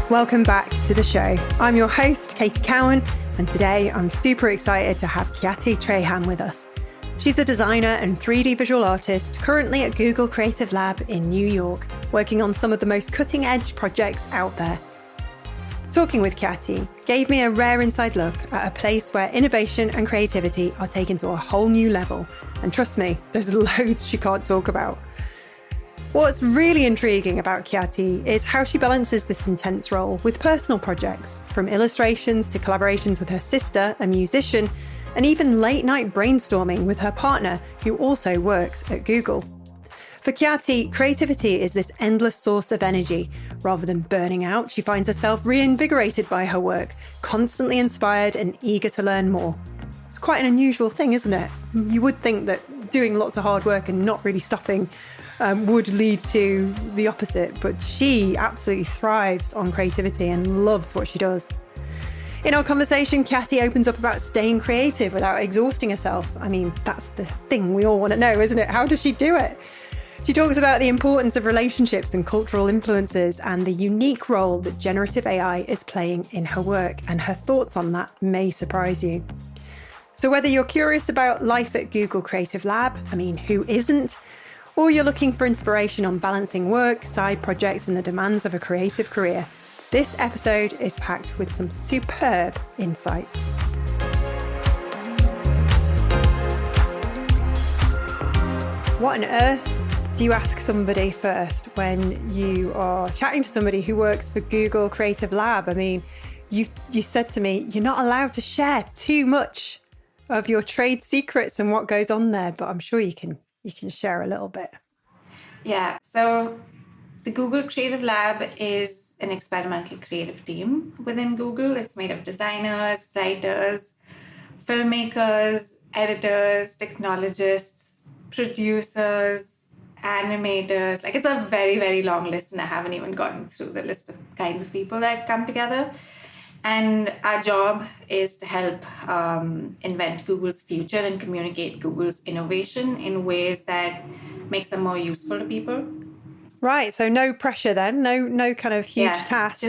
Welcome back to the show. I'm your host, Khyati Trehan, and today I'm super excited to have Khyati Trehan with us. She's a designer and 3D visual artist currently at Google Creative Lab in New York, working on some of the most cutting-edge projects out there. Talking with Khyati gave me a rare inside look at a place where innovation and creativity are taken to a whole new level. And trust me, there's loads she can't talk about. What's really intriguing about Khyati is how she balances this intense role with personal projects, from illustrations to collaborations with her sister, a musician, and even late-night brainstorming with her partner, who also works at Google. For Khyati, creativity is this endless source of energy. Rather than burning out, she finds herself reinvigorated by her work, constantly inspired and eager to learn more. It's quite an unusual thing, isn't it? You would think that doing lots of hard work and not really stopping would lead to the opposite, but she absolutely thrives on creativity and loves what she does. In our conversation, Khyati opens up about staying creative without exhausting herself. I mean, that's the thing we all want to know, isn't it? How does she do it? She talks about the importance of relationships and cultural influences and the unique role that generative AI is playing in her work, and her thoughts on that may surprise you. So whether you're curious about life at Google Creative Lab, I mean, who isn't? Or you're looking for inspiration on balancing work, side projects, and the demands of a creative career, this episode is packed with some superb insights. What on earth do you ask somebody first when you are chatting to somebody who works for Google Creative Lab? I mean, you said to me, you're not allowed to share too much of your trade secrets and what goes on there, but I'm sure you can share a little bit. Yeah, so the Google Creative Lab is an experimental creative team within Google. It's made of designers, writers, filmmakers, editors, technologists, producers, animators. Like, it's a very, very long list, and I haven't even gotten through the list of kinds of people that come together. And our job is to help invent Google's future and communicate Google's innovation in ways that makes them more useful to people. Right. So no pressure then, no kind of huge task.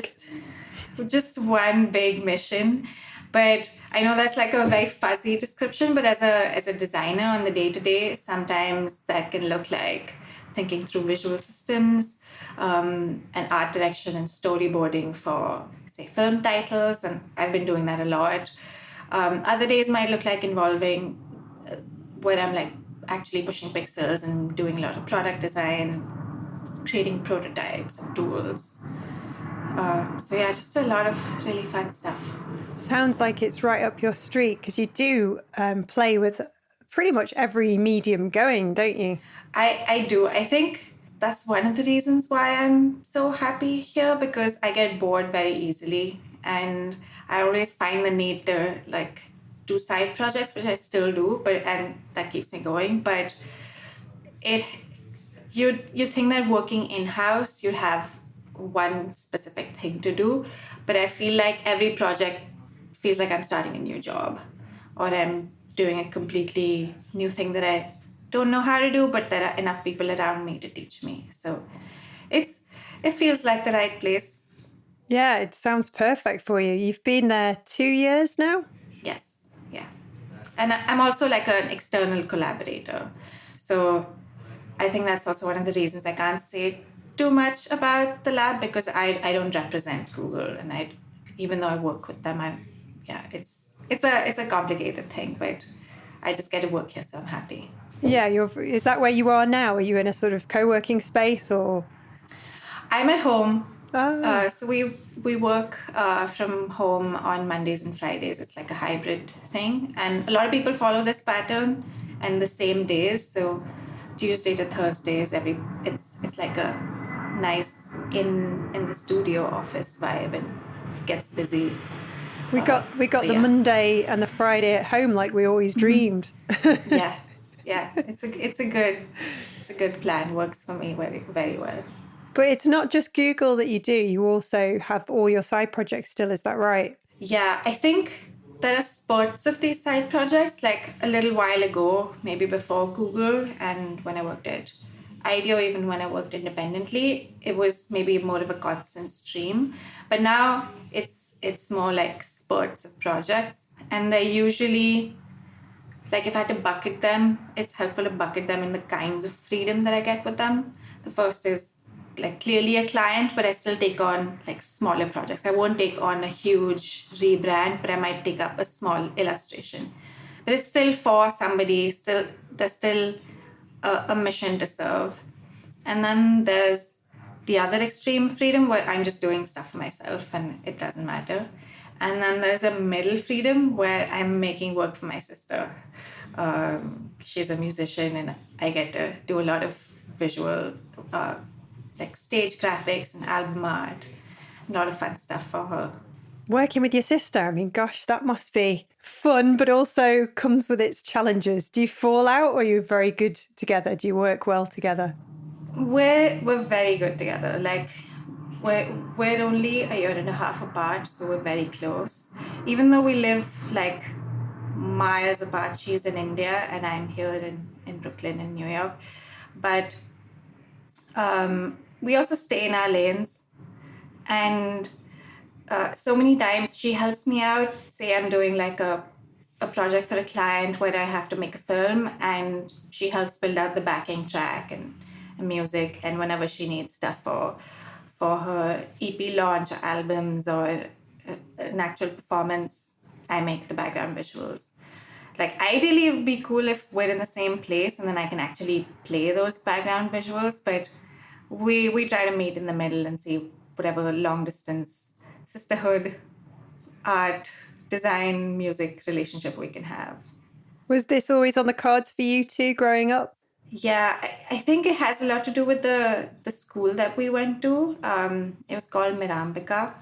Just one big mission. But I know that's like a very fuzzy description, but as a designer on the day-to-day, sometimes that can look like thinking through visual systems, and art direction and storyboarding for, say, film titles, and I've been doing that a lot. Other days might look like involving where I'm like actually pushing pixels and doing a lot of product design, creating prototypes and tools. So yeah, just a lot of really fun stuff. Sounds like it's right up your street, because you do play with pretty much every medium going, don't you? I do. I think that's one of the reasons why I'm so happy here, because I get bored very easily, and I always find the need to like do side projects, which I still do, and that keeps me going. But you think that working in-house, you have one specific thing to do, but I feel like every project feels like I'm starting a new job, or I'm doing a completely new thing that I don't know how to do, but there are enough people around me to teach me. So it feels like the right place. Yeah, it sounds perfect for you. You've been there 2 years now? Yes, yeah. And I'm also like an external collaborator. So I think that's also one of the reasons I can't say too much about the lab, because I don't represent Google, and even though I work with them, it's a complicated thing, but I just get to work here, so I'm happy. Yeah, is that where you are now? Are you in a sort of co-working space, or? I'm at home. Oh. So we work from home on Mondays and Fridays. It's like a hybrid thing, and a lot of people follow this pattern and the same days. So Tuesday to Thursdays, it's like a nice in the studio office vibe, and it gets busy. We got the Monday and the Friday at home like we always dreamed. Yeah. It's a good plan. Works for me very, very well. But it's not just Google that you do. You also have all your side projects still. Is that right? Yeah, I think there are spurts of these side projects. Like a little while ago, maybe before Google, and when I worked at idea, or even when I worked independently, it was maybe more of a constant stream. But now it's more like spurts of projects, and they're usually like if I had to bucket them, it's helpful to bucket them in the kinds of freedom that I get with them. The first is like clearly a client, but I still take on like smaller projects. I won't take on a huge rebrand, but I might take up a small illustration. But it's still for somebody, still there's still a mission to serve. And then there's the other extreme freedom where I'm just doing stuff for myself and it doesn't matter. And then there's a middle freedom where I'm making work for my sister. She's a musician and I get to do a lot of visual, like stage graphics and album art. A lot of fun stuff for her. Working with your sister, I mean, gosh, that must be fun, but also comes with its challenges. Do you fall out or are you very good together? Do you work well together? We're very good together. Like we're only a year and a half apart, so we're very close. Even though we live like miles apart, she's in India and I'm here in Brooklyn in New York. But we also stay in our lanes, and so many times she helps me out. Say I'm doing like a project for a client where I have to make a film, and she helps build out the backing track and music, and whenever she needs stuff for her EP launch or albums or an actual performance, I make the background visuals. Like ideally it would be cool if we're in the same place and then I can actually play those background visuals, but we try to meet in the middle and see whatever long distance sisterhood, art, design, music relationship we can have. Was this always on the cards for you two growing up? Yeah, I think it has a lot to do with the school that we went to. It was called Mirambika.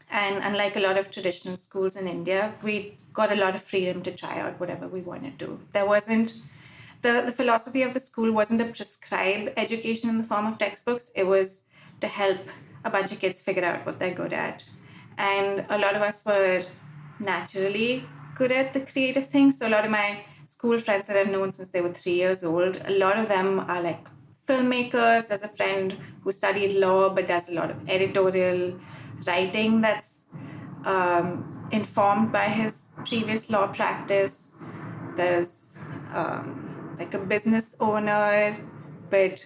And unlike a lot of traditional schools in India, we got a lot of freedom to try out whatever we wanted to. There wasn't, the philosophy of the school wasn't to prescribe education in the form of textbooks. It was to help a bunch of kids figure out what they're good at. And a lot of us were naturally good at the creative things. So a lot of my school friends that I've known since they were 3 years old, a lot of them are like filmmakers. There's a friend who studied law but does a lot of editorial writing that's informed by his previous law practice. There's like a business owner but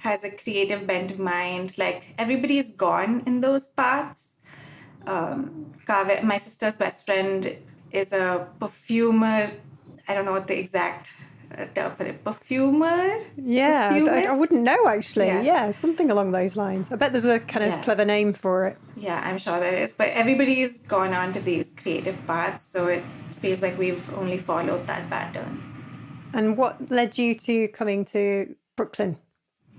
has a creative bent of mind. Like everybody's gone in those paths. Kavya, my sister's best friend, is a perfumer. I don't know what the exact term for it. Perfumer? Yeah, I wouldn't know actually. Yeah, something along those lines. I bet there's a kind of clever name for it. Yeah, I'm sure there is. But everybody's gone on to these creative paths, so it feels like we've only followed that pattern. And what led you to coming to Brooklyn?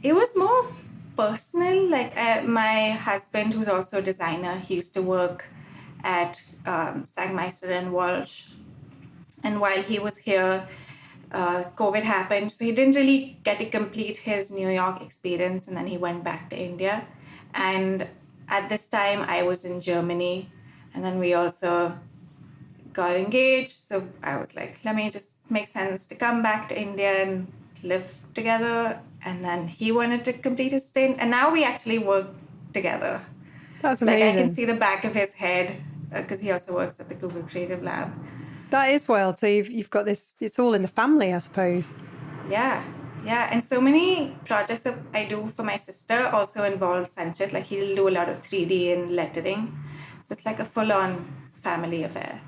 It was more personal. Like my husband, who's also a designer, he used to work at Sagmeister and Walsh. And while he was here, COVID happened. So he didn't really get to complete his New York experience. And then he went back to India. And at this time, I was in Germany. And then we also got engaged. So I was like, let me just make sense to come back to India and live together. And then he wanted to complete his stint. And now we actually work together. That's amazing. Like I can see the back of his head because he also works at the Google Creative Lab. That is wild. So you've got this, it's all in the family, I suppose. Yeah. And so many projects that I do for my sister also involve Sanchit. Like he'll do a lot of 3D and lettering. So it's like a full-on family affair.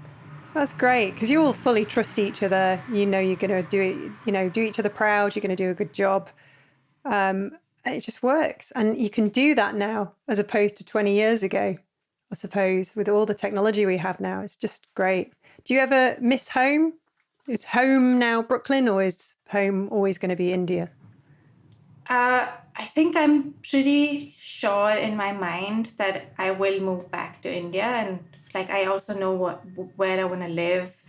That's great because you all fully trust each other. You know you're going to do it, do each other proud. You're going to do a good job. And it just works. And you can do that now as opposed to 20 years ago, I suppose, with all the technology we have now. It's just great. Do you ever miss home? Is home now Brooklyn or is home always going to be India? I think I'm pretty sure in my mind that I will move back to India. And like I also know where I want to live,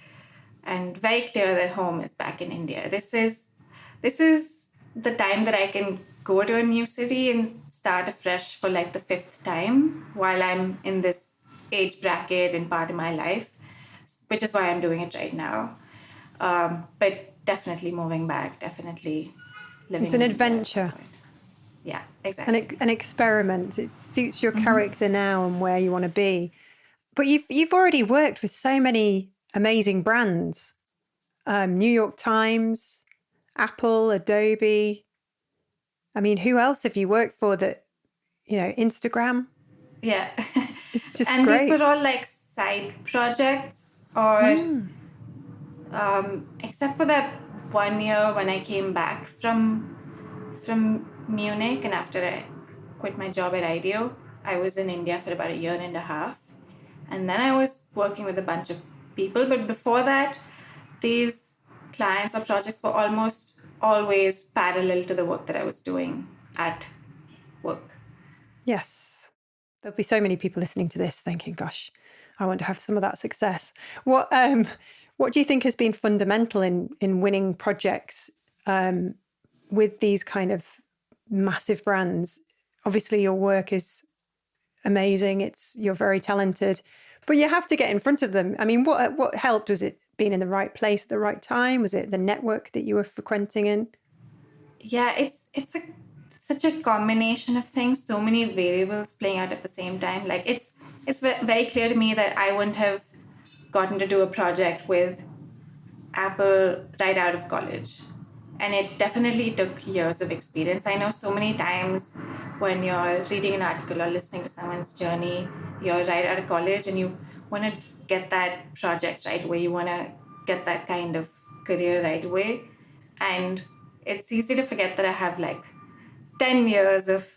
and very clear that home is back in India. This is the time that I can go to a new city and start afresh for like the 5th time while I'm in this age bracket and part of my life, which is why I'm doing it right now. But definitely moving back, definitely living It's an in India at that adventure, point. Yeah, exactly. an experiment. It suits your character now and where you want to be. But you've already worked with so many amazing brands, New York Times, Apple, Adobe. I mean, who else have you worked for that, Instagram? Yeah. It's just And these were great. all like side projects, or except for that 1 year when I came back from Munich, and after I quit my job at IDEO, I was in India for about a year and a half. And then I was working with a bunch of people. But before that, these clients or projects were almost always parallel to the work that I was doing at work. Yes. There'll be so many people listening to this thinking, gosh, I want to have some of that success. What do you think has been fundamental in winning projects with these kind of massive brands? Obviously, your work is amazing. You're very talented, but you have to get in front of them. I mean, what helped? Was it being in the right place at the right time? Was it the network that you were frequenting in? Yeah, such a combination of things, so many variables playing out at the same time. Like it's very clear to me that I wouldn't have gotten to do a project with Apple right out of college. And it definitely took years of experience. I know so many times when you're reading an article or listening to someone's journey, you're right out of college and you want to get that project right away. You want to get that kind of career right away. And it's easy to forget that I have like 10 years of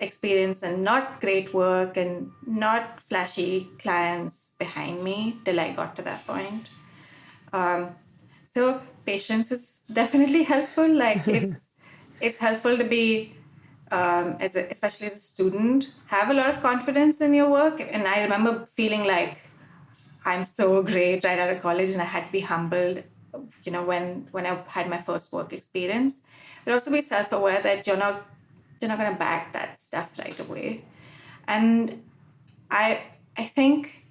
experience and not great work and not flashy clients behind me till I got to that point. So patience is definitely helpful. Like it's helpful to be especially as a student, have a lot of confidence in your work. And I remember feeling like I'm so great right out of college, and I had to be humbled, when I had my first work experience. But also be self-aware that you're not gonna back that stuff right away. And I think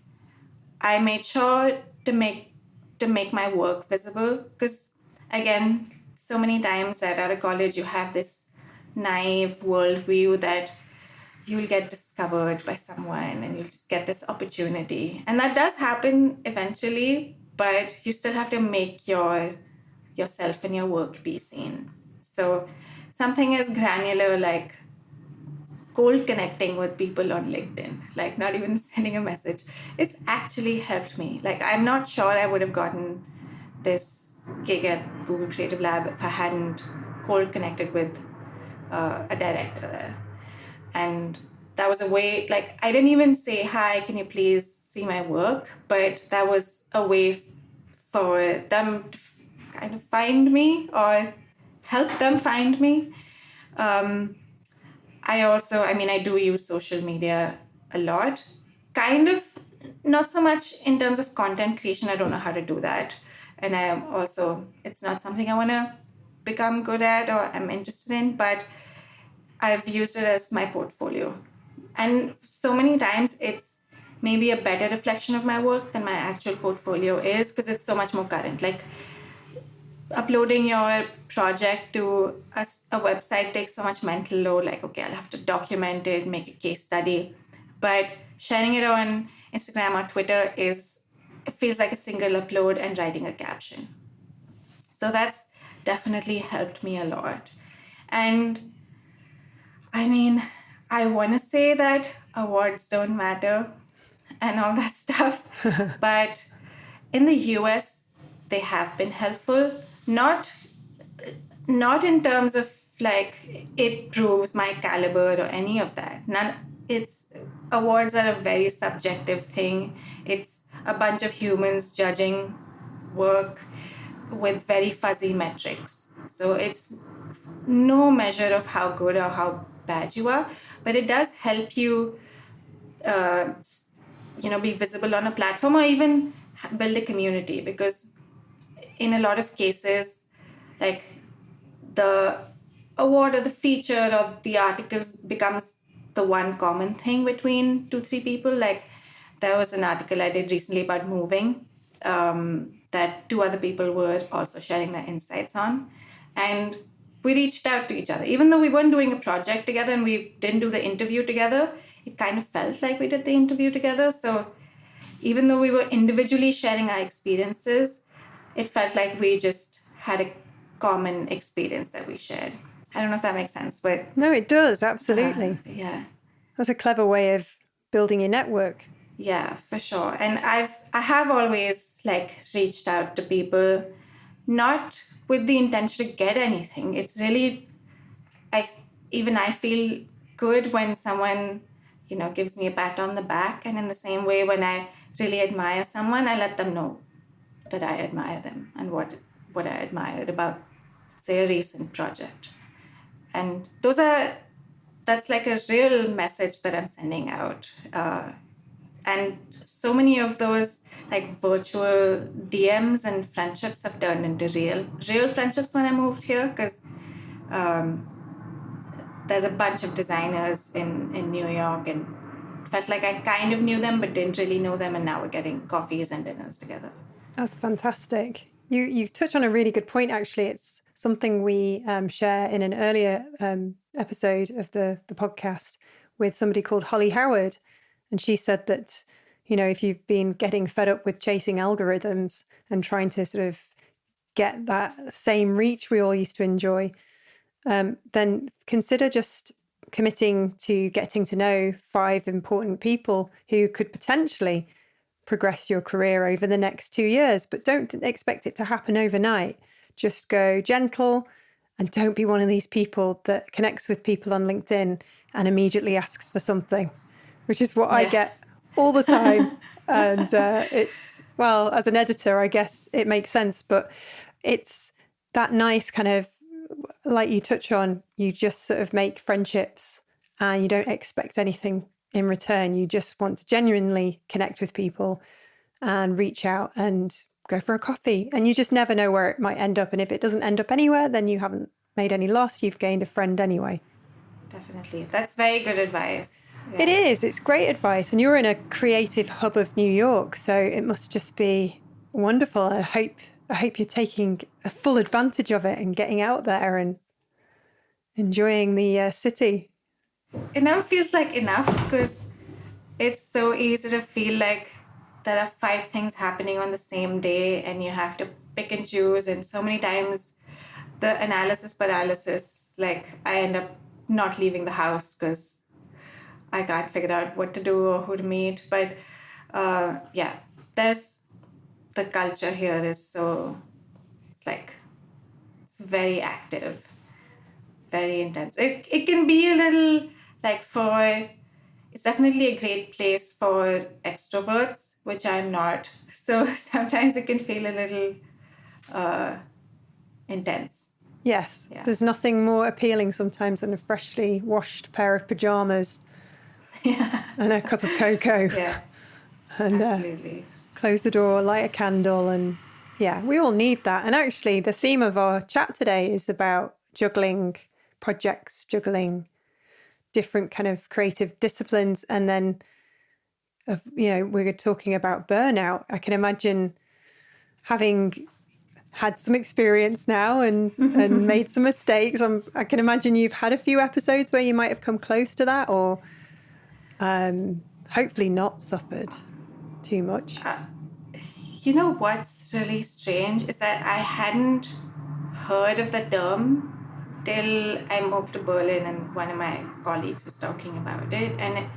I made sure to make my work visible, because again, so many times right out of college you have this naive worldview that you'll get discovered by someone and you'll just get this opportunity. And that does happen eventually, but you still have to make yourself and your work be seen. So something as granular like cold connecting with people on LinkedIn, like not even sending a message, it's actually helped me. Like, I'm not sure I would have gotten this gig at Google Creative Lab if I hadn't cold connected with a director there. And that was a way, like, I didn't even say, hi, can you please see my work? But that was a way for them to kind of find me or help them find me. I do use social media a lot. Kind of, not so much in terms of content creation. I don't know how to do that. And it's not something I want to become good at or I'm interested in, but I've used it as my portfolio. And so many times it's maybe a better reflection of my work than my actual portfolio is, because it's so much more current. Like, uploading your project to a website takes so much mental load. Like, okay, I'll have to document it, make a case study. But sharing it on Instagram or Twitter it feels like a single upload and writing a caption. So that's definitely helped me a lot. And I mean, I want to say that awards don't matter and all that stuff, but in the US, they have been helpful. Not in terms of like it proves my caliber or any of that. It's awards are a very subjective thing. It's a bunch of humans judging work with very fuzzy metrics. So it's no measure of how good or how bad you are, but it does help you be visible on a platform, or even build a community, because in a lot of cases, like, the award or the feature or the articles becomes the one common thing between 2-3 people. Like, there was an article I did recently about moving, that 2 other people were also sharing their insights on, and we reached out to each other. Even though we weren't doing a project together and we didn't do the interview together, it kind of felt like we did the interview together. So even though we were individually sharing our experiences, it felt like we just had a common experience that we shared. I don't know if that makes sense, but No, it does. Absolutely. yeah. That's a clever way of building your network. Yeah, for sure. And I have always like reached out to people, not with the intention to get anything. It's really, I feel good when someone, gives me a pat on the back. And in the same way, when I really admire someone, I let them know that I admire them and what I admired about, say, a recent project. And that's like a real message that I'm sending out. And so many of those like virtual DMs and friendships have turned into real friendships when I moved here, because there's a bunch of designers in New York, and it felt like I kind of knew them but didn't really know them, and now we're getting coffees and dinners together. That's fantastic. You touch on a really good point, actually. It's something we share in an earlier episode of the podcast with somebody called Holly Howard. And she said that, if you've been getting fed up with chasing algorithms and trying to sort of get that same reach we all used to enjoy, then consider just committing to getting to know 5 important people who could potentially progress your career over the next 2 years, but don't expect it to happen overnight. Just go gentle and don't be one of these people that connects with people on LinkedIn and immediately asks for something, which is what I get all the time. And as an editor, I guess it makes sense, but it's that nice kind of, like you touch on, you just sort of make friendships and you don't expect anything in return. You just want to genuinely connect with people and reach out and go for a coffee. And you just never know where it might end up. And if it doesn't end up anywhere, then you haven't made any loss. You've gained a friend anyway. Definitely. That's very good advice. Yeah. It is. It's great advice. And you're in a creative hub of New York, so it must just be wonderful. I hope you're taking a full advantage of it and getting out there and enjoying the city. It never feels like enough, because it's so easy to feel like there are 5 things happening on the same day and you have to pick and choose. And so many times the analysis paralysis, like I end up not leaving the house because I can't figure out what to do or who to meet. But there's the culture here is so, it's very active, very intense. It can be a little it's definitely a great place for extroverts, which I'm not. So sometimes it can feel a little intense. Yes, There's nothing more appealing sometimes than a freshly washed pair of pajamas and a cup of cocoa. Yeah, and absolutely. Close the door, light a candle, and we all need that. And actually, the theme of our chat today is about juggling projects, juggling different kind of creative disciplines. And then, we're talking about burnout. I can imagine having had some experience now and made some mistakes. I can imagine you've had a few episodes where you might have come close to that, or hopefully not suffered too much. What's really strange is that I hadn't heard of the term till I moved to Berlin and one of my colleagues was talking about it. And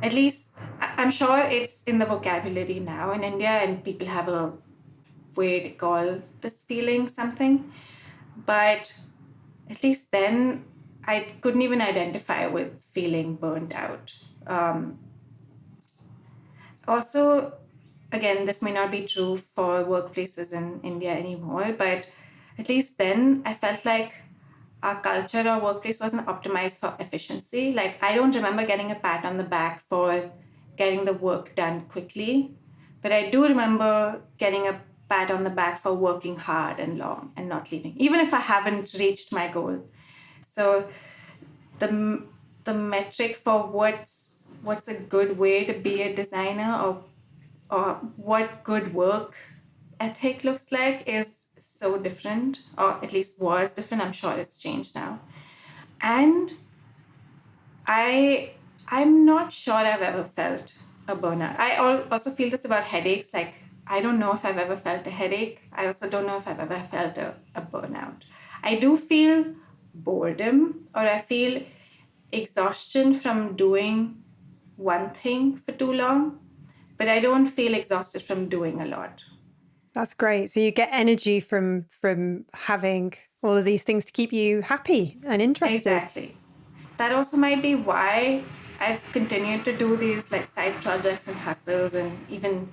at least I'm sure it's in the vocabulary now in India, and people have a way to call this feeling something. But at least then I couldn't even identify with feeling burnt out. Also, again, this may not be true for workplaces in India anymore, but at least then I felt like our culture or workplace wasn't optimized for efficiency. Like, I don't remember getting a pat on the back for getting the work done quickly, but I do remember getting a pat on the back for working hard and long and not leaving, even if I haven't reached my goal. So the metric for what's a good way to be a designer, or what good work ethic looks like is so different, or at least was different. I'm sure it's changed now. And I'm not sure I've ever felt a burnout. Also feel this about headaches. Like, I don't know if I've ever felt a headache. I also don't know if I've ever felt a burnout. I do feel boredom, or I feel exhaustion from doing one thing for too long, but I don't feel exhausted from doing a lot. That's great. So you get energy from having all of these things to keep you happy and interested. Exactly. That also might be why I've continued to do these like side projects and hustles and even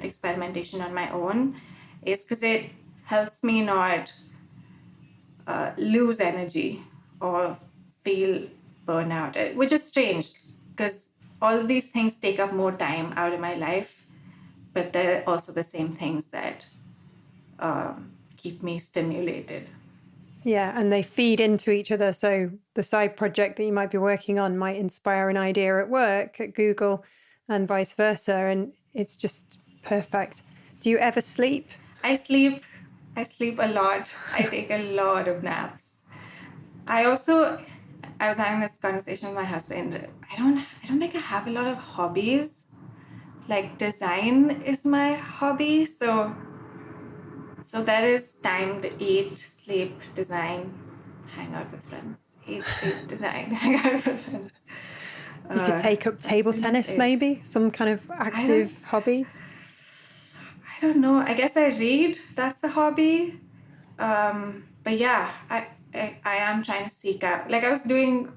experimentation on my own, is because it helps me not lose energy or feel burnout, which is strange because all of these things take up more time out of my life, but they're also the same things that keep me stimulated. Yeah, and they feed into each other. So the side project that you might be working on might inspire an idea at work at Google and vice versa. And it's just perfect. Do you ever sleep? I sleep. I sleep a lot. I take a lot of naps. I also, I was having this conversation with my husband. I don't think I have a lot of hobbies. Like design is my hobby, so that is time to eat, sleep, design, hang out with friends. Eat, sleep, design, hang out with friends. You could take up That's table pretty much tennis, it. maybe some kind of I don't. active hobby. I don't know. I guess I read. That's a hobby. But yeah, I am trying to seek out. Like I was doing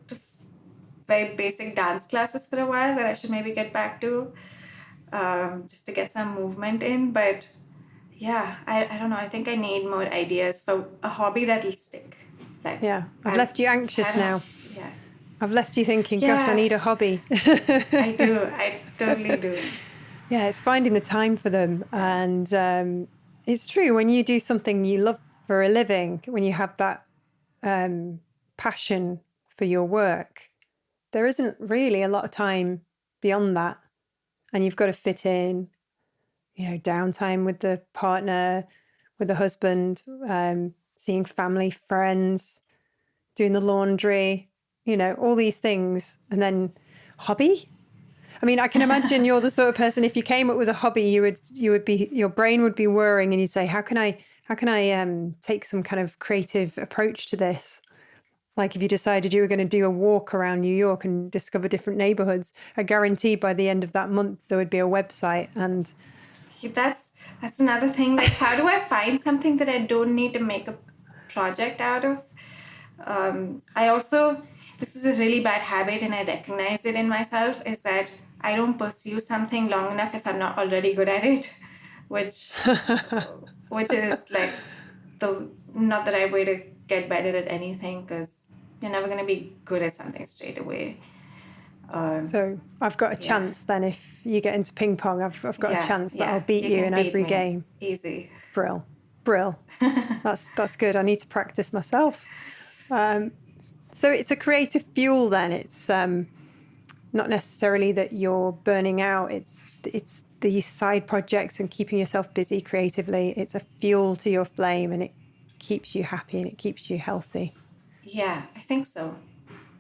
very basic dance classes for a while that I should maybe get back to, just to get some movement in. But yeah, I don't know. I think I need more ideas for a hobby that'll stick. Like Yeah, I've I've left you anxious had a now. yeah. I've left you thinking, gosh, I Yeah, need a hobby. I do. I totally do. Yeah, it's finding the time for them. Yeah. And it's true, when you do something you love for a living, when you have that passion for your work, there isn't really a lot of time beyond that. And you've got to fit in, downtime with the partner, with the husband, seeing family, friends, doing the laundry, all these things. And then hobby. I mean, I can imagine you're the sort of person, if you came up with a hobby, your brain would be whirring and you'd say, how can I take some kind of creative approach to this? Like if you decided you were going to do a walk around New York and discover different neighborhoods, I guarantee by the end of that month, there would be a website. And That's another thing. Like, how do I find something that I don't need to make a project out of? I also, this is a really bad habit, and I recognize it in myself, is that I don't pursue something long enough if I'm not already good at it, which which is like the not the right way to get better at anything, because you're never going to be good at something straight away. so I've got a Yeah, chance then if you get into ping pong, I've got a yeah, chance that I'll yeah. beat You you can in beat every me game. easy. Brill. Brill. That's good. I need to practice myself. So it's a creative fuel then. It's not necessarily that you're burning out. It's these side projects and keeping yourself busy creatively. It's a fuel to your flame, and it keeps you happy and it keeps you healthy. Yeah, I think so.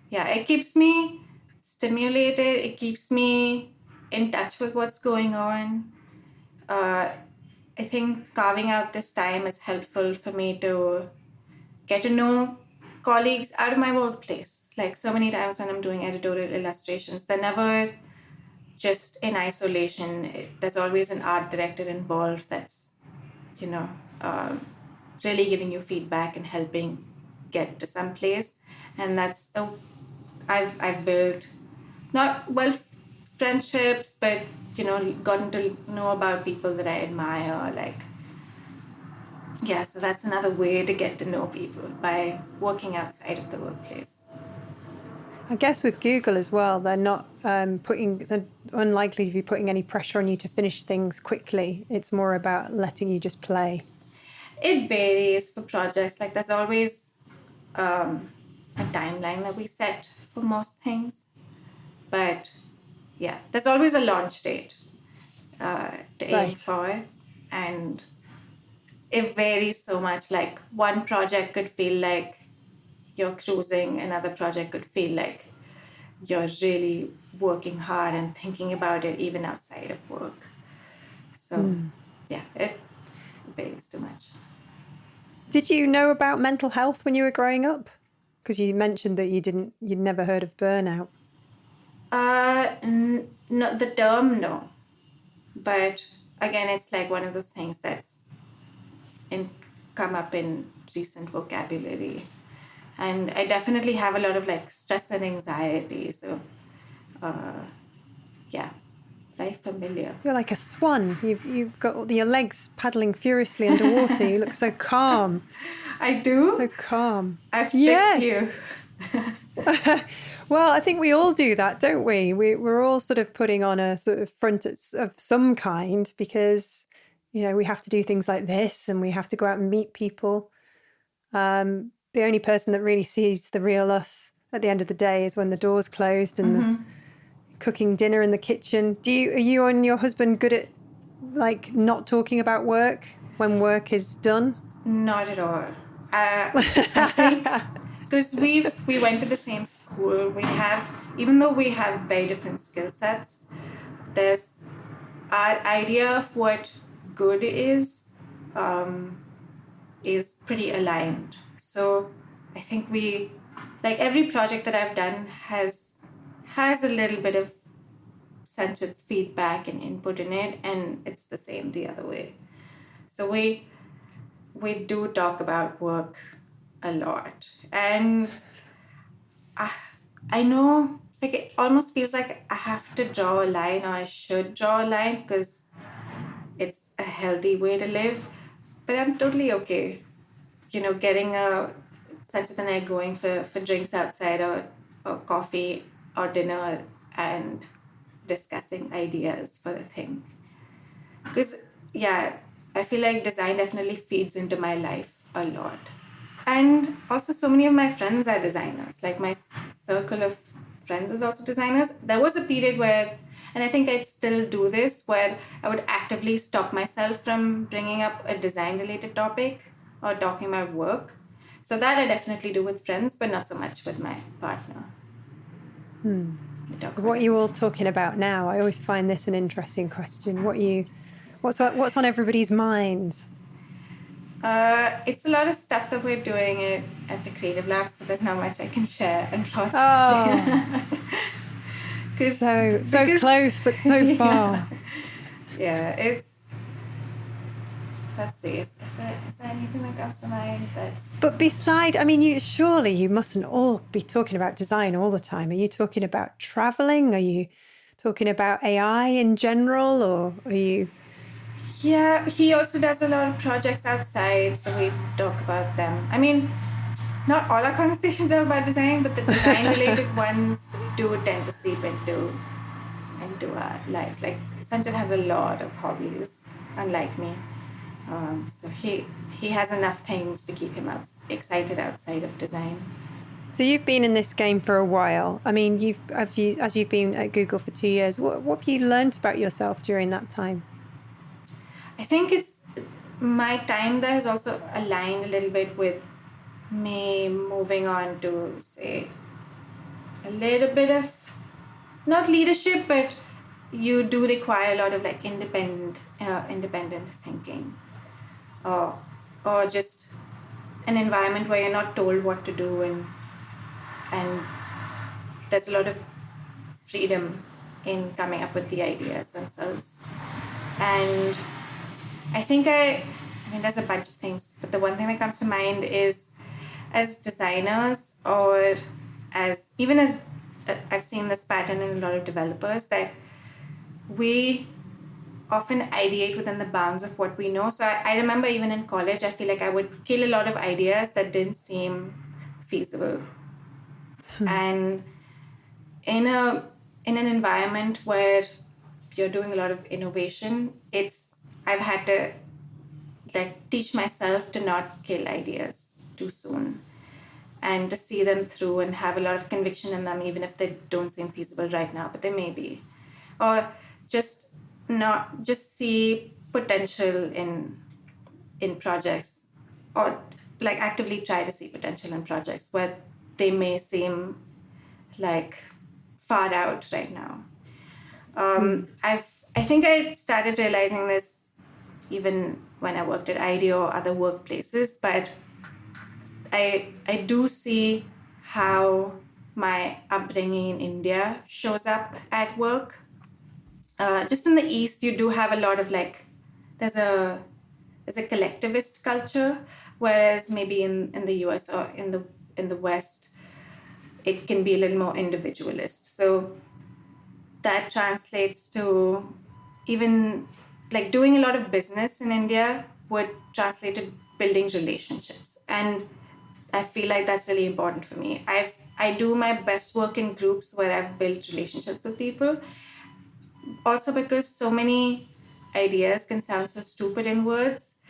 Yeah, it keeps me stimulated. It keeps me in touch with what's going on. Uh, I think carving out this time is helpful for me to get to know colleagues out of my workplace. Like so many times when I'm doing editorial illustrations, they're never just in isolation. There's always an art director involved that's, you know, really giving you feedback and helping get to some place. And I've built not well friendships, but gotten to know about people that I admire. Like, yeah, so that's another way to get to know people, by working outside of the workplace. I guess with Google as well, they're unlikely to be putting any pressure on you to finish things quickly. It's more about letting you just play. It varies for projects. Like, there's always a timeline that we set for most things, but yeah, there's always a launch date to aim Right. for, and it varies so much. Like one project could feel like you're cruising, another project could feel like you're really working hard and thinking about it even outside of work. So yeah, it varies too much. Did you know about mental health when you were growing up? Because you mentioned that you'd never heard of burnout. No, the term, no. But again, it's like one of those things that's come up in recent vocabulary. And I definitely have a lot of like stress and anxiety. So, yeah, very familiar. You're like a swan. You've got your legs paddling furiously underwater. You look so calm. I do? So calm. I've Yes. tricked you. Well, I think we all do that, don't we? We're all sort of putting on a sort of front of some kind because, we have to do things like this and we have to go out and meet people. The only person that really sees the real us at the end of the day is when the door's closed and the cooking dinner in the kitchen. Are you and your husband good at like not talking about work when work is done? Not at all. I think because we went to the same school, even though we have very different skill sets, there's our idea of what good is pretty aligned. So I think like every project that I've done has a little bit of sentence feedback and input in it, and it's the same the other way. So we do talk about work a lot, and I know, like, it almost feels like I have to draw a line, or I should draw a line because it's a healthy way to live. But I'm totally okay, getting a Sanchit and I going for drinks outside, or coffee or dinner, and discussing ideas for a thing. Because, yeah, I feel like design definitely feeds into my life a lot. And also, so many of my friends are designers. Like, my circle of friends is also designers. There was a period where, and I think I'd still do this, where I would actively stop myself from bringing up a design-related topic or talking about work. So that I definitely do with friends, but not so much with my partner. So what are you all talking about now? I always find this an interesting question. What's on everybody's minds? It's a lot of stuff that we're doing at the Creative Lab, so there's not much I can share, unfortunately. Oh, so close, but so far. Yeah, it's... Let's see, is there anything that comes to mind that's... But surely you mustn't all be talking about design all the time. Are you talking about traveling? Are you talking about AI in general, or are you... Yeah, he also does a lot of projects outside, so we talk about them. I mean, not all our conversations are about design, but the design-related ones do tend to seep into our lives. Like, Sanchit has a lot of hobbies, unlike me. So he has enough things to keep him excited outside of design. So you've been in this game for a while. I mean, as you've been at Google for 2 years, what have you learned about yourself during that time? I think it's my time that has also aligned a little bit with me moving on to, say, a little bit of, not leadership, but you do require a lot of like independent thinking, or just an environment where you're not told what to do, and there's a lot of freedom in coming up with the ideas themselves. And I think there's a bunch of things, but the one thing that comes to mind is, as designers, or even as I've seen this pattern in a lot of developers, that we often ideate within the bounds of what we know. So I remember even in college, I feel like I would kill a lot of ideas that didn't seem feasible. And in an environment where you're doing a lot of innovation, I've had to like teach myself to not kill ideas too soon, and to see them through and have a lot of conviction in them, even if they don't seem feasible right now, but they may be. Or just see potential in in projects, or like actively try to see potential in projects where they may seem like far out right now. I think I started realizing this even when I worked at ID or other workplaces, but I do see how my upbringing in India shows up at work. Just in the East, you do have a lot of like, there's a collectivist culture, whereas maybe in the US or in the West, it can be a little more individualist. So that translates to even like doing a lot of business in India would translate to building relationships. And I feel like that's really important for me. I do my best work in groups where I've built relationships with people. Also because so many ideas can sound so stupid in words.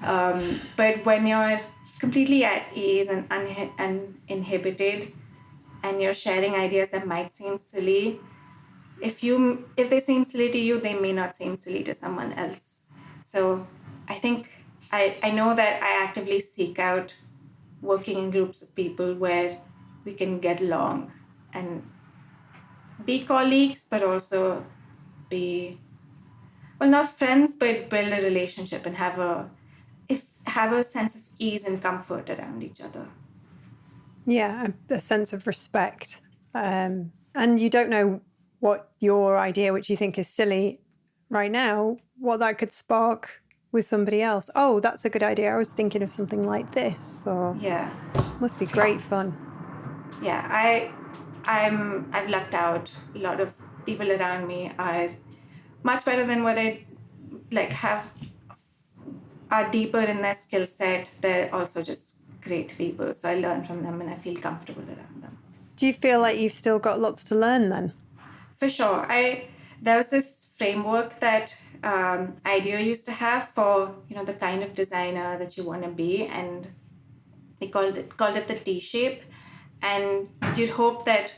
But when you're completely at ease and uninhibited and you're sharing ideas that might seem silly, if they seem silly to you, they may not seem silly to someone else. So I think I know that I actively seek out working in groups of people where we can get along and be colleagues, but also be, well, not friends, but build a relationship and have a sense of ease and comfort around each other. Yeah, a sense of respect. And you don't know what your idea, which you think is silly right now, what that could spark with somebody else. Oh, that's a good idea. I was thinking of something like this. Or Yeah. Must be great fun. Yeah, I've lucked out. A lot of people around me are much better than what I like are deeper in their skill set. They're also just great people. So I learn from them and I feel comfortable around them. Do you feel like you've still got lots to learn then? For sure. There was this framework that IDEO used to have for, the kind of designer that you want to be, and they called it the T shape. And you'd hope that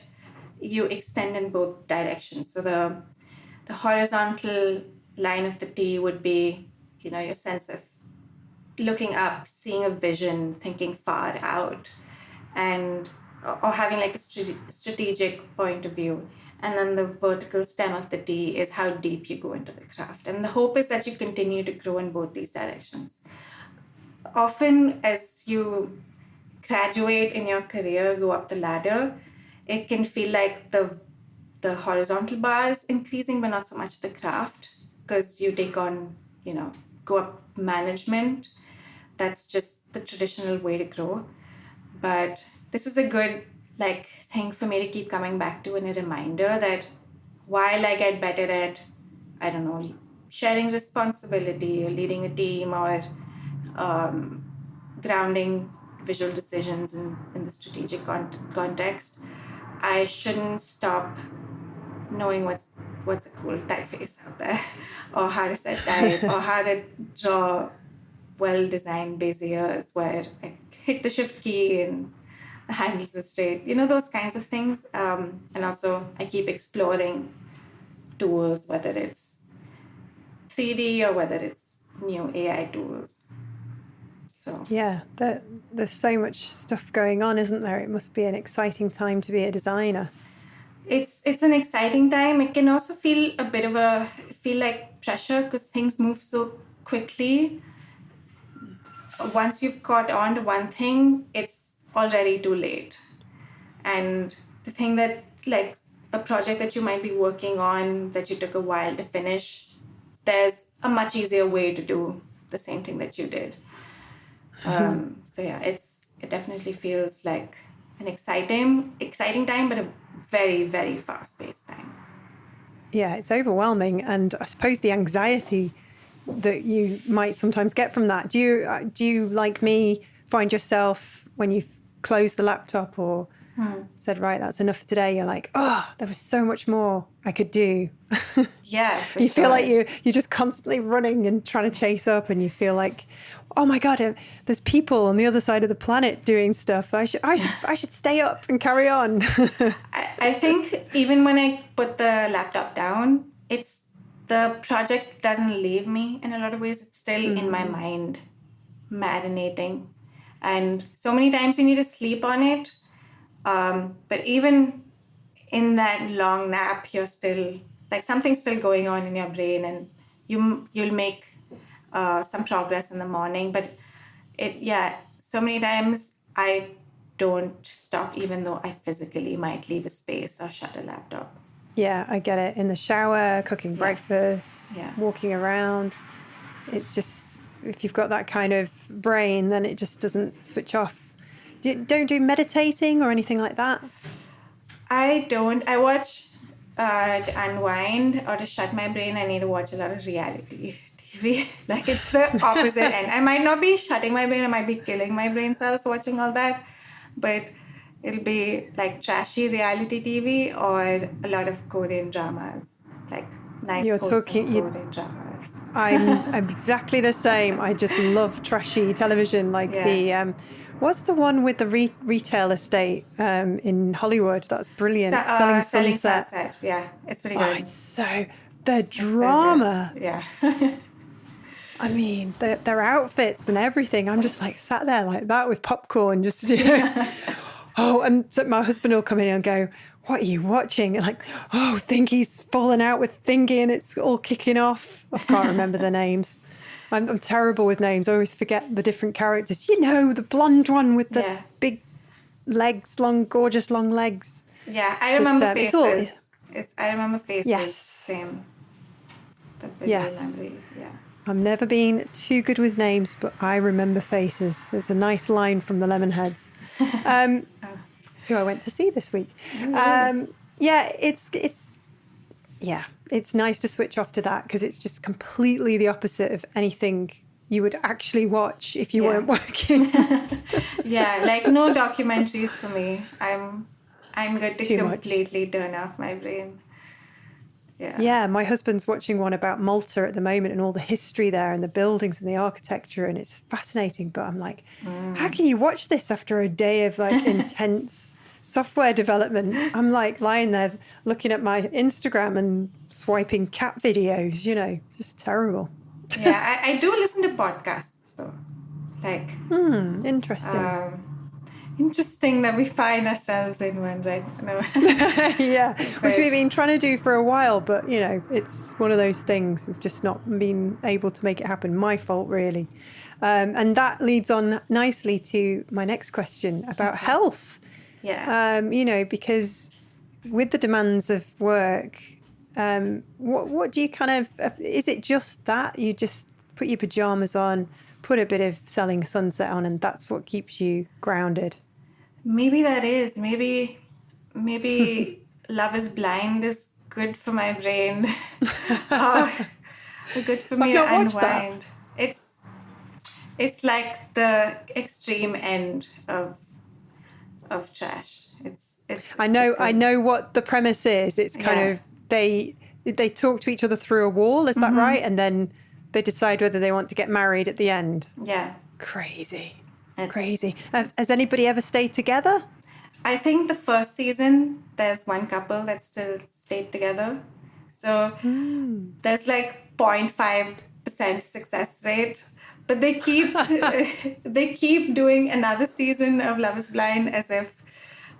you extend in both directions. So the horizontal line of the T would be, your sense of looking up, seeing a vision, thinking far out, and or having like a strategic point of view. And then the vertical stem of the T is how deep you go into the craft. And the hope is that you continue to grow in both these directions. Often, as you graduate in your career, go up the ladder, it can feel like the horizontal bar is increasing, but not so much the craft, because you take on, go up management. That's just the traditional way to grow. But this is a good thing for me to keep coming back to, and a reminder that while I get better at, I don't know, sharing responsibility or leading a team or grounding visual decisions in the strategic context, I shouldn't stop knowing what's a cool typeface out there, or how to set type, or how to draw well-designed Beziers where I hit the shift key and the handles are straight, those kinds of things. And also I keep exploring tools, whether it's 3D or whether it's new AI tools. So yeah, there's so much stuff going on, isn't there? It must be an exciting time to be a designer. It's an exciting time. It can also feel like pressure because things move so quickly. Once you've caught on to one thing, it's already too late. And the thing that, like a project that you might be working on that you took a while to finish, there's a much easier way to do the same thing that you did. So yeah, it definitely feels like an exciting time, but a very, very fast-paced time. Yeah, it's overwhelming. And I suppose the anxiety that you might sometimes get from that. Do you, like me, find yourself when you've closed the laptop or said, right, that's enough for today, you're like, oh, there was so much more I could do. Yeah, you feel like you're just constantly running and trying to chase up, and you feel like, oh my God, there's people on the other side of the planet doing stuff. I should stay up and carry on. I think even when I put the laptop down, the project doesn't leave me in a lot of ways. It's still in my mind. marinating. And so many times you need to sleep on it. But even in that long nap, you're still like something's still going on in your brain, and you'll make some progress in the morning. But so many times I don't stop, even though I physically might leave a space or shut a laptop. Yeah, I get it. In the shower, cooking Yeah. breakfast, Yeah. walking around. It just, if you've got that kind of brain, then it just doesn't switch off. Don't do meditating or anything like that? I don't. I watch to unwind or to shut my brain. I need to watch a lot of reality TV. Like it's the opposite end. I might not be shutting my brain. I might be killing my brain cells watching all that, but it'll be like trashy reality TV or a lot of Korean dramas, like nice Korean dramas. I'm exactly the same. I just love trashy television, like what's the one with the retail estate in Hollywood? That's brilliant. Selling Sunset. Yeah, it's pretty good. Oh, it's so the drama. So yeah. I mean, their outfits and everything. I'm just like sat there like that with popcorn, just oh, and so my husband will come in and go, "What are you watching?" And like, "Oh, Thingy's fallen out with Thingy, and it's all kicking off." I can't remember the names. I'm terrible with names. I always forget the different characters. You know, the blonde one with the big legs, gorgeous long legs. Yeah, I remember Faces. I remember Faces. Yes. Same. The Yes. memory. Yeah. I've never been too good with names, but I remember Faces. There's a nice line from the Lemonheads, who I went to see this week. It's nice to switch off to that because it's just completely the opposite of anything you would actually watch if you weren't working. Yeah, like no documentaries for me. I'm good to completely turn off my brain. Yeah, my husband's watching one about Malta at the moment and all the history there and the buildings and the architecture, and it's fascinating. But I'm like, how can you watch this after a day of like intense software development? I'm like lying there looking at my Instagram and swiping cat videos, just terrible. Yeah, I do listen to podcasts though. Like, interesting. Interesting that we find ourselves in one, right? No. Yeah, which we've been trying to do for a while, but it's one of those things we've just not been able to make it happen. My fault, really. And that leads on nicely to my next question about health. Yeah. Because with the demands of work, what do you is it just that you just put your pajamas on, put a bit of Selling Sunset on, and that's what keeps you grounded? Maybe that is. Maybe Love is Blind is good for my brain. Good for me to unwind. It's like the extreme end of trash. It's I know what the premise is. It's kind of they talk to each other through a wall, is that right? And then they decide whether they want to get married at the end. Yeah. Crazy. Crazy. Has anybody ever stayed together? I think the first season, there's one couple that still stayed together. So there's like 0.5% success rate. But they keep doing another season of Love is Blind as if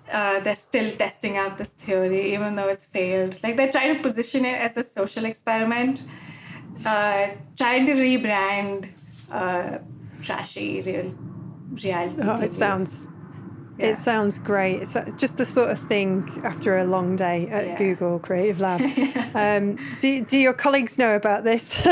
they're still testing out this theory, even though it's failed. Like they're trying to position it as a social experiment, trying to rebrand trashy reality. Oh, it sounds great. It's just the sort of thing after a long day at Google Creative Lab. Do your colleagues know about this?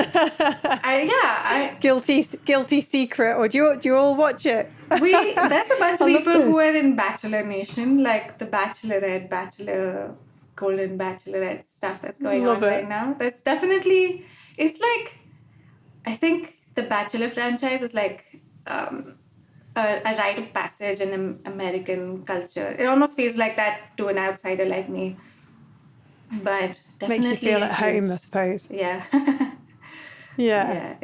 Guilty secret, or do you all watch it? There's a bunch of people who are in Bachelor Nation, like the Bachelorette, Bachelor, Golden Bachelorette stuff that's going on right now. There's definitely, it's like, I think the Bachelor franchise is like a rite of passage in American culture. It almost feels like that to an outsider like me. But definitely makes you feel at home, I suppose. Yeah. Yeah.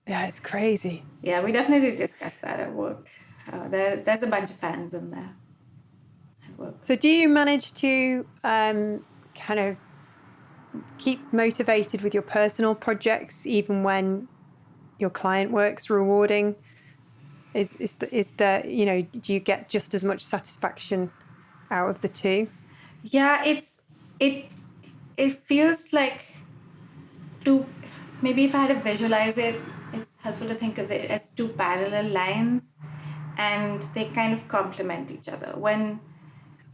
Yeah, it's crazy. Yeah, we definitely discuss that at work. There's a bunch of fans in there at work. So do you manage to kind of keep motivated with your personal projects even when your client work's rewarding? Do you get just as much satisfaction out of the two? Yeah, it it feels like two, maybe if I had to visualize it, it's helpful to think of it as two parallel lines, and they kind of complement each other.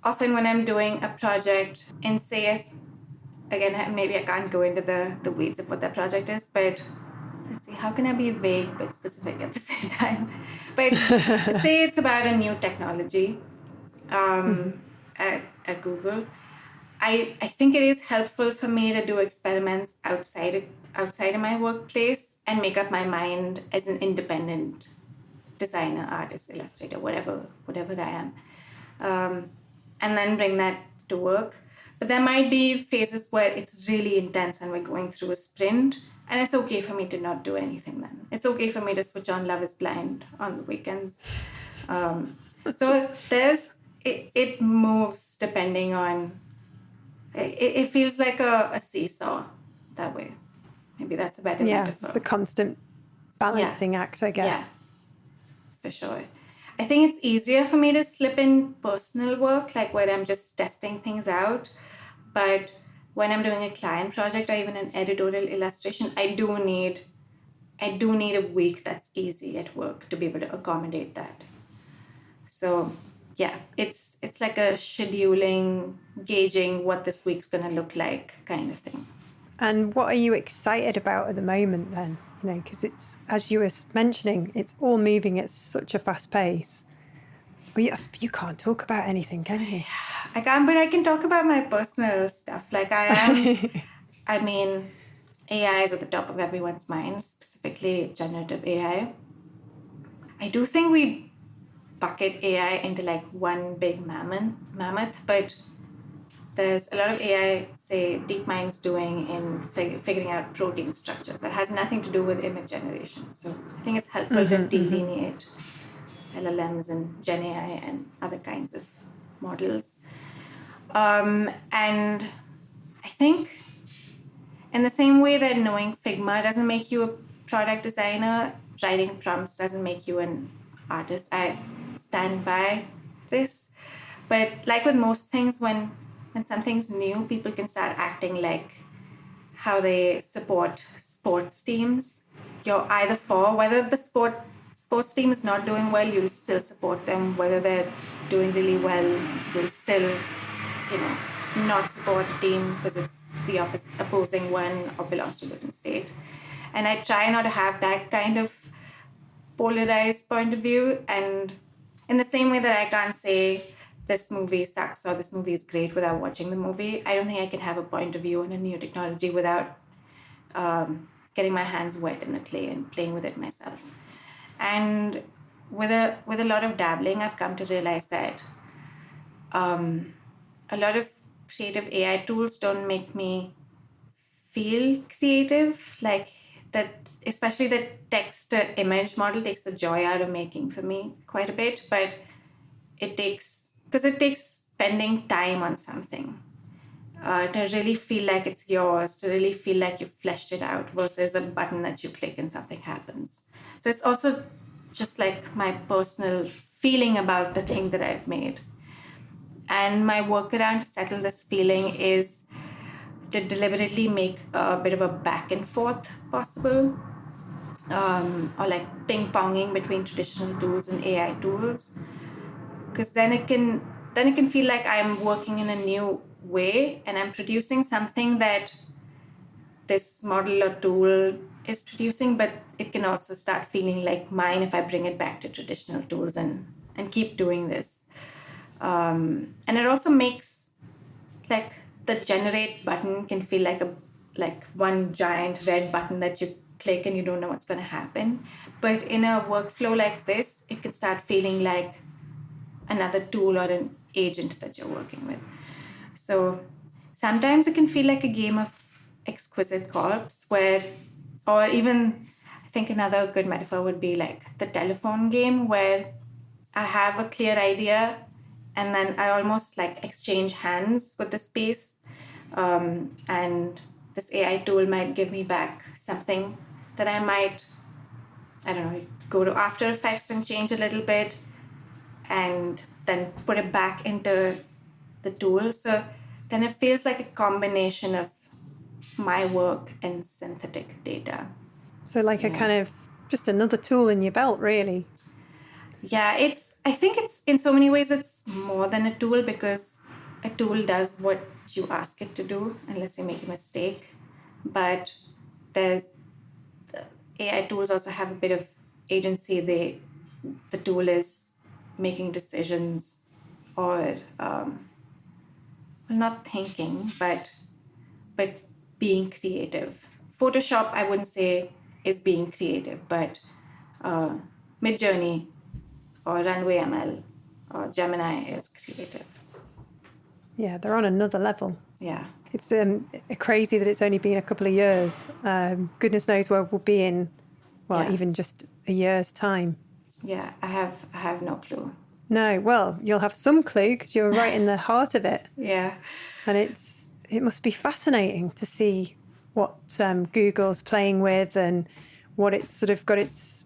Often when I'm doing a project and say, again, maybe I can't go into the weeds of what that project is, but let's see, how can I be vague but specific at the same time? But say it's about a new technology at Google. I think it is helpful for me to do experiments outside of my workplace and make up my mind as an independent designer, artist, illustrator, whatever I am, and then bring that to work. But there might be phases where it's really intense and we're going through a sprint, and it's okay for me to not do anything then. It's okay for me to switch on Love is Blind on the weekends. So it moves depending on, it feels like a seesaw that way. Maybe that's a better metaphor. It's a constant balancing act, I guess. Yeah, for sure. I think it's easier for me to slip in personal work, like where I'm just testing things out. But when I'm doing a client project or even an editorial illustration, I do need a week that's easy at work to be able to accommodate that. So yeah, it's like a scheduling, gauging what this week's gonna look like kind of thing. And what are you excited about at the moment then? Because it's, as you were mentioning, it's all moving at such a fast pace. But you can't talk about anything, can you? I can't, but I can talk about my personal stuff. Like I mean, AI is at the top of everyone's mind, specifically generative AI. I do think we bucket AI into like one big mammoth, but there's a lot of AI, say, DeepMind's doing in figuring out protein structure that has nothing to do with image generation. So I think it's helpful to delineate LLMs and Gen AI and other kinds of models. And I think in the same way that knowing Figma doesn't make you a product designer, writing prompts doesn't make you an artist. I stand by this. But like with most things, when something's new, people can start acting like how they support sports teams. You're either for, whether the sports team is not doing well, you'll still support them. Whether they're doing really well, you'll still, not support the team because it's the opposing one or belongs to a different state. And I try not to have that kind of polarized point of view. And in the same way that I can't say this movie sucks or this movie is great without watching the movie, I don't think I can have a point of view on a new technology without getting my hands wet in the clay and playing with it myself. And with a lot of dabbling, I've come to realize that a lot of creative AI tools don't make me feel creative. Like that, especially the text to image model takes the joy out of making for me quite a bit, but it takes spending time on something to really feel like it's yours, to really feel like you've fleshed it out versus a button that you click and something happens. So it's also just like my personal feeling about the thing that I've made. And my workaround to settle this feeling is to deliberately make a bit of a back and forth possible, or like ping-ponging between traditional tools and AI tools. Because then it can feel like I'm working in a new way and I'm producing something that this model or tool is producing, but it can also start feeling like mine if I bring it back to traditional tools and keep doing this. And it also makes, like, the generate button can feel like one giant red button that you click and you don't know what's going to happen. But in a workflow like this, it can start feeling like another tool or an agent that you're working with. So sometimes it can feel like a game of exquisite corpse or even, I think another good metaphor would be like the telephone game where I have a clear idea and then I almost like exchange hands with the space. And this AI tool might give me back something that I I don't know, go to After Effects and change a little bit and then put it back into the tool. So then it feels like a combination of my work and synthetic data. So like a kind of just another tool in your belt, really. Yeah, I think it's in so many ways it's more than a tool, because a tool does what you ask it to do unless you make a mistake. But there's the AI tools also have a bit of agency. The tool is making decisions, or well, not thinking, but being creative. Photoshop, I wouldn't say is being creative, but Midjourney or Runway ML or Gemini is creative. Yeah, they're on another level. Yeah. It's crazy that it's only been a couple of years. Goodness knows where we'll be in, even just a year's time. Yeah, I have no clue. No, well, you'll have some clue because you're right in the heart of it. Yeah. And it must be fascinating to see what Google's playing with and what it's sort of got its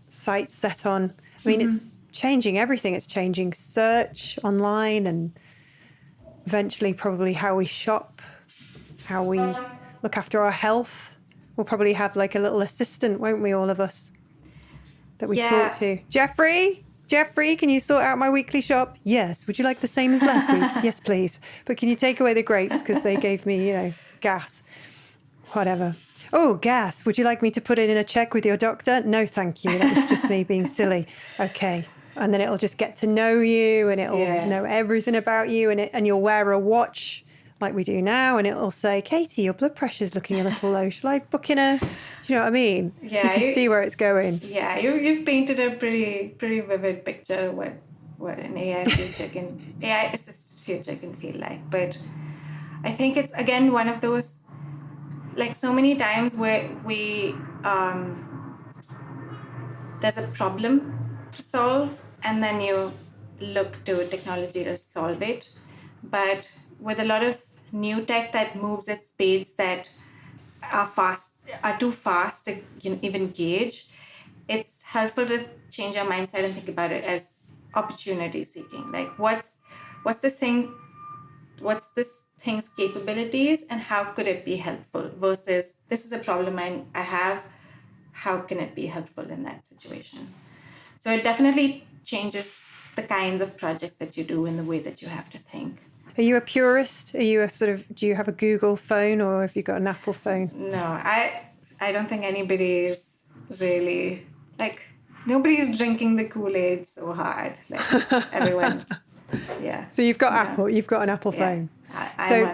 sights set on. I mean, it's changing everything. It's changing search online and eventually probably how we shop, how we look after our health. We'll probably have like a little assistant, won't we, all of us, that we talk to. Jeffrey, can you sort out my weekly shop? Yes. Would you like the same as last week? Yes, please. But can you take away the grapes because they gave me, gas? Whatever. Oh, gas. Would you like me to put it in a check with your doctor? No, thank you. That was just me being silly. Okay. And then it'll just get to know you and it'll know everything about you, and you'll wear a watch like we do now, and it'll say, Katie, your blood pressure's looking a little low. Shall I book in a... Do you know what I mean? Yeah, you can see where it's going. Yeah, you've painted a pretty vivid picture of what an AI assisted future can feel like. But I think it's, again, one of those, like so many times where there's a problem to solve and then you look to technology to solve it. But with a lot of new tech that moves at speeds that are too fast to even gauge, it's helpful to change our mindset and think about it as opportunity seeking. Like what's this thing's capabilities and how could it be helpful, versus this is a problem I have, how can it be helpful in that situation? So it definitely changes the kinds of projects that you do and the way that you have to think. Are you a purist? Are you do you have a Google phone or have you got an Apple phone? No, I don't think anybody is really, like, nobody's drinking the Kool-Aid so hard. Like everyone's, So you've got Apple, you've got an Apple phone.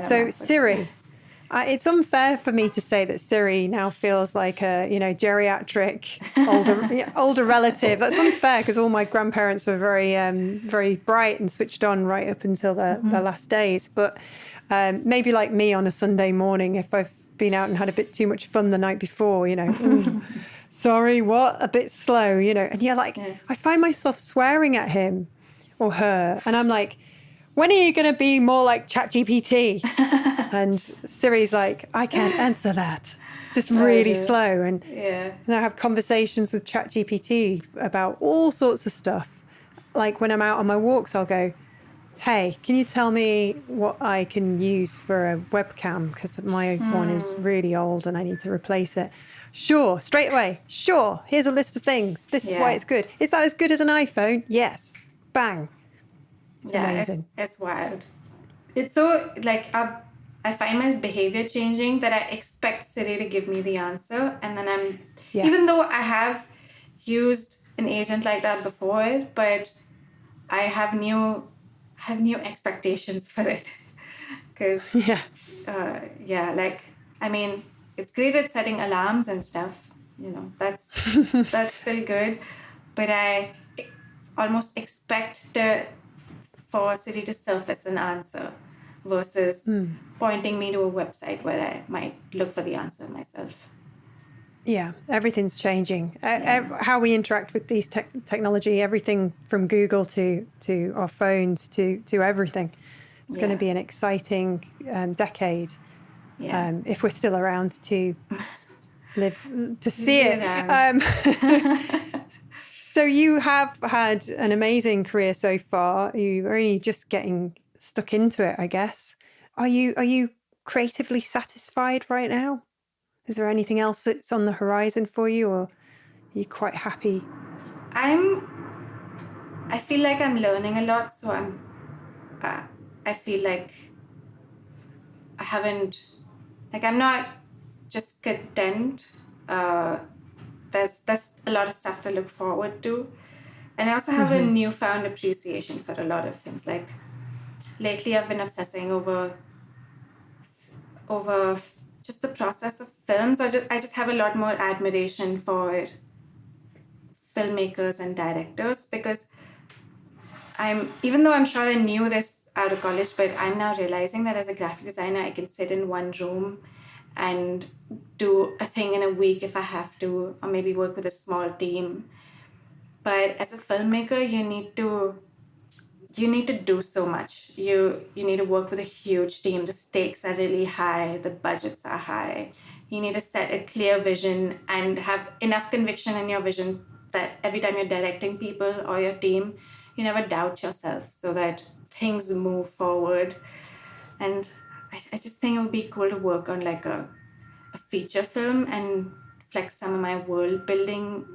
So Siri, it's unfair for me to say that Siri now feels like a, geriatric older relative. That's unfair because all my grandparents were very, very bright and switched on right up until their last days. But maybe like me on a Sunday morning, if I've been out and had a bit too much fun the night before, sorry, what? A bit slow, And I find myself swearing at him or her, and I'm like, when are you going to be more like ChatGPT? And Siri's like, I can't answer that. Just really slow. And I have conversations with ChatGPT about all sorts of stuff. Like when I'm out on my walks, I'll go, hey, can you tell me what I can use for a webcam? Because my one is really old and I need to replace it. Sure, straight away. Sure, here's a list of things. This is why it's good. Is that as good as an iPhone? Yes. Bang. It's amazing. It's wild. It's so, like, I find my behavior changing that I expect Siri to give me the answer. And then even though I have used an agent like that before, but I have new expectations for it. Because, it's great at setting alarms and stuff. That's still good. But I almost expect for Siri to surface an answer versus pointing me to a website where I might look for the answer myself. Yeah, everything's changing. How we interact with these technology, everything from Google to our phones to everything. It's going to be an exciting decade if we're still around to live to see it. So you have had an amazing career so far. You're only just getting stuck into it, I guess. Are you creatively satisfied right now? Is there anything else that's on the horizon for you, or are you quite happy? I feel like I'm learning a lot, so I feel like I'm not just content. There's a lot of stuff to look forward to, and I also have a newfound appreciation for a lot of things. Like lately, I've been obsessing over just the process of films. I just have a lot more admiration for filmmakers and directors, because even though I'm sure I knew this out of college, but I'm now realizing that as a graphic designer, I can sit in one room and do a thing in a week if I have to, or maybe work with a small team. But as a filmmaker, you need to do so much. You need to work with a huge team. The stakes are really high. The budgets are high. You need to set a clear vision and have enough conviction in your vision that every time you're directing people or your team, you never doubt yourself, so that things move forward. And I just think it would be cool to work on like a feature film and flex some of my world building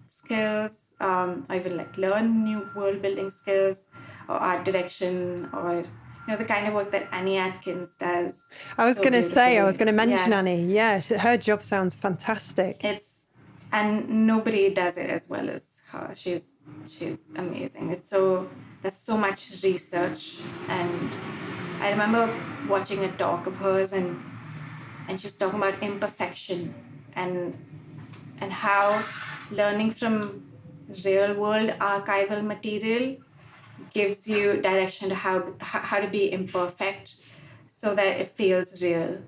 skills, or even like learn new world building skills or art direction, or the kind of work that Annie Atkins does. I was going to mention Yeah. Annie. Yeah, her job sounds fantastic. And nobody does it as well as her. She's amazing. There's so much research, and I remember watching a talk of hers, and she was talking about imperfection and how learning from real world archival material gives you direction to how to be imperfect so that it feels real.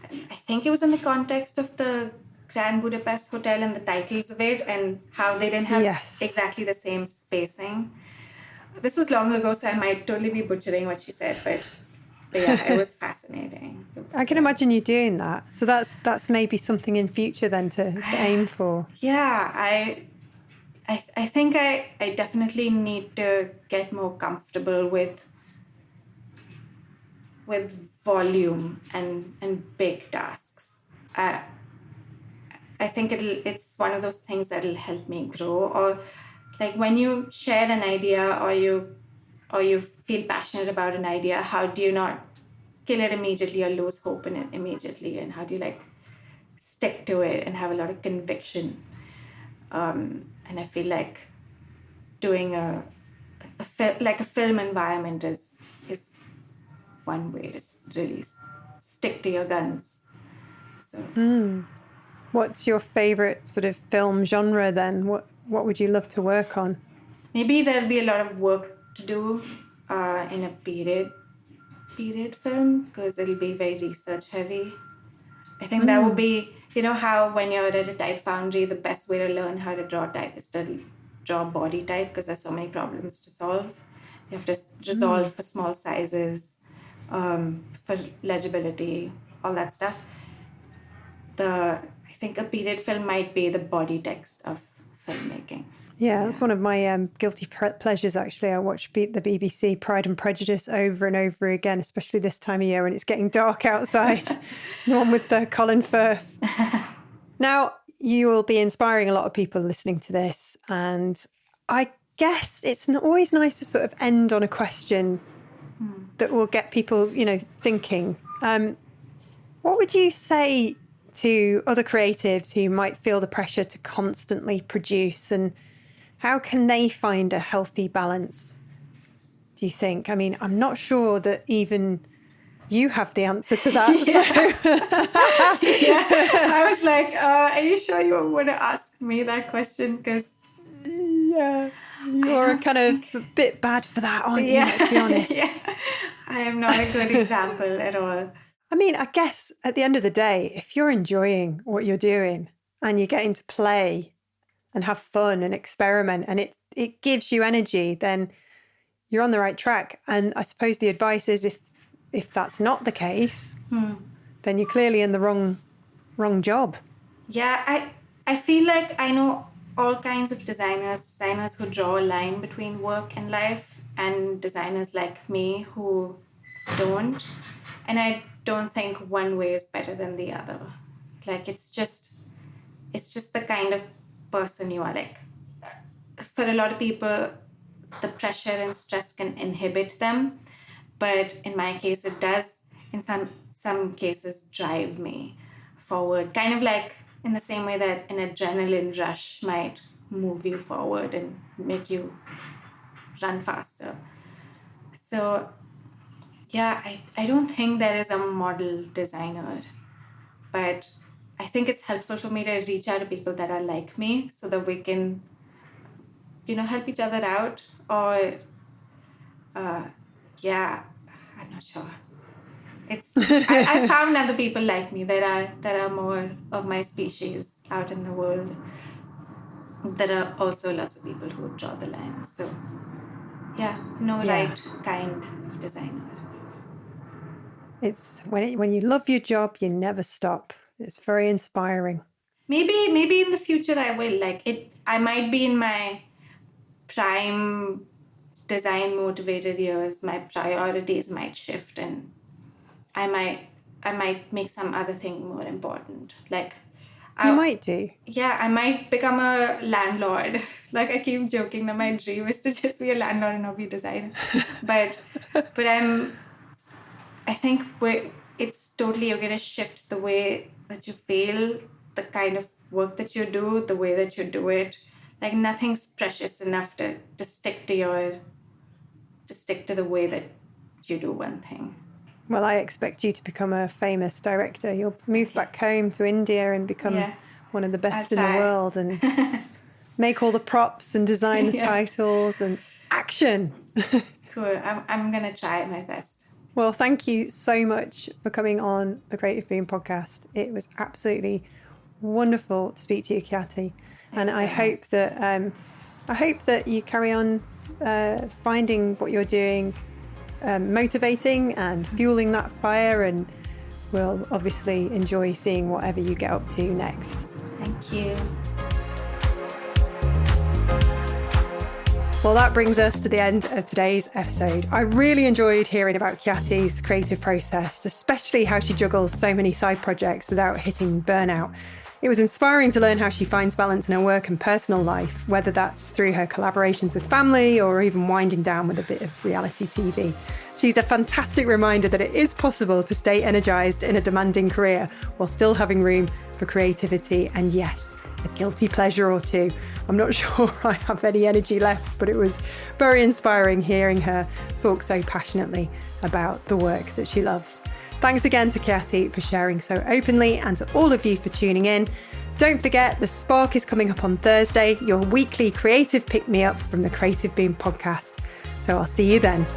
And I think it was in the context of the Grand Budapest Hotel and the titles of it, and how they didn't have exactly the same spacing. This was long ago, so I might totally be butchering what she said, but yeah, it was fascinating. I can imagine you doing that. So that's maybe something in future then to aim for. Yeah, I think I definitely need to get more comfortable with volume and big tasks. I think it's one of those things that'll help me grow. Or like when you share an idea, or you feel passionate about an idea, how do you not kill it immediately or lose hope in it immediately? And how do you like stick to it and have a lot of conviction? And I feel like doing a film environment is one way to really stick to your guns. So. What's your favorite sort of film genre then? What would you love to work on? Maybe there'll be a lot of work to do in a period film, because it'll be very research heavy. I think that would be, how when you're at a type foundry, the best way to learn how to draw type is to draw body type, because there's so many problems to solve. You have to resolve for small sizes, for legibility, all that stuff. I think a period film might be the body text of filmmaking. Yeah, that's one of my guilty pleasures, actually. I watch the BBC Pride and Prejudice over and over again, especially this time of year when it's getting dark outside. The one with Colin Firth. Now, you will be inspiring a lot of people listening to this. And I guess it's always nice to sort of end on a question that will get people, thinking. What would you say to other creatives who might feel the pressure to constantly produce, and how can they find a healthy balance, do you think? I mean, I'm not sure that even you have the answer to that. Yeah. I was like, are you sure you want to ask me that question? Because you're kind of a bit bad for that, aren't you? Let's be honest. Yeah. I am not a good example at all. I mean, I guess at the end of the day, if you're enjoying what you're doing and you're getting to play and have fun and experiment, and it gives you energy, then you're on the right track. And I suppose the advice is if that's not the case, then you're clearly in the wrong job. Yeah, I feel like I know all kinds of designers who draw a line between work and life, and designers like me who don't. And I don't think one way is better than the other. Like it's just the kind of person you are. Like for a lot of people, the pressure and stress can inhibit them, but in my case it does in some cases drive me forward, kind of like in the same way that an adrenaline rush might move you forward and make you run faster. So yeah, I don't think there is a model designer, but I think it's helpful for me to reach out to people that are like me so that we can, help each other out. Or, yeah, I'm not sure. I found other people like me that are more of my species out in the world. There are also lots of people who draw the line. So, yeah, no right kind of designer. It's when you love your job, you never stop. It's very inspiring. Maybe in the future I will. I might be in my prime design motivated years. My priorities might shift, and I might make some other thing more important. You might do. Yeah, I might become a landlord. Like I keep joking that my dream is to just be a landlord and not be a designer. But I think it's totally okay to shift the way that you feel, the kind of work that you do, the way that you do it. Like nothing's precious enough to stick to the way that you do one thing. Well, I expect you to become a famous director. You'll move back home to India and become one of the best in the world and make all the props and design the titles and action. Cool. I'm going to try my best. Well, thank you so much for coming on the Creative Being podcast. It was absolutely wonderful to speak to you, Khyati. And I hope that you carry on finding what you're doing motivating and fueling that fire, and we'll obviously enjoy seeing whatever you get up to next. Thank you. Well, that brings us to the end of today's episode. I really enjoyed hearing about Khyati's creative process, especially how she juggles so many side projects without hitting burnout. It was inspiring to learn how she finds balance in her work and personal life, whether that's through her collaborations with family or even winding down with a bit of reality TV. She's a fantastic reminder that it is possible to stay energized in a demanding career while still having room for creativity and, yes, a guilty pleasure or two. I'm not sure I have any energy left, but it was very inspiring hearing her talk so passionately about the work that she loves. Thanks again to Khyati for sharing so openly, and to all of you for tuning in. Don't forget, The Spark is coming up on Thursday, your weekly creative pick-me-up from the Creative Being podcast. So I'll see you then.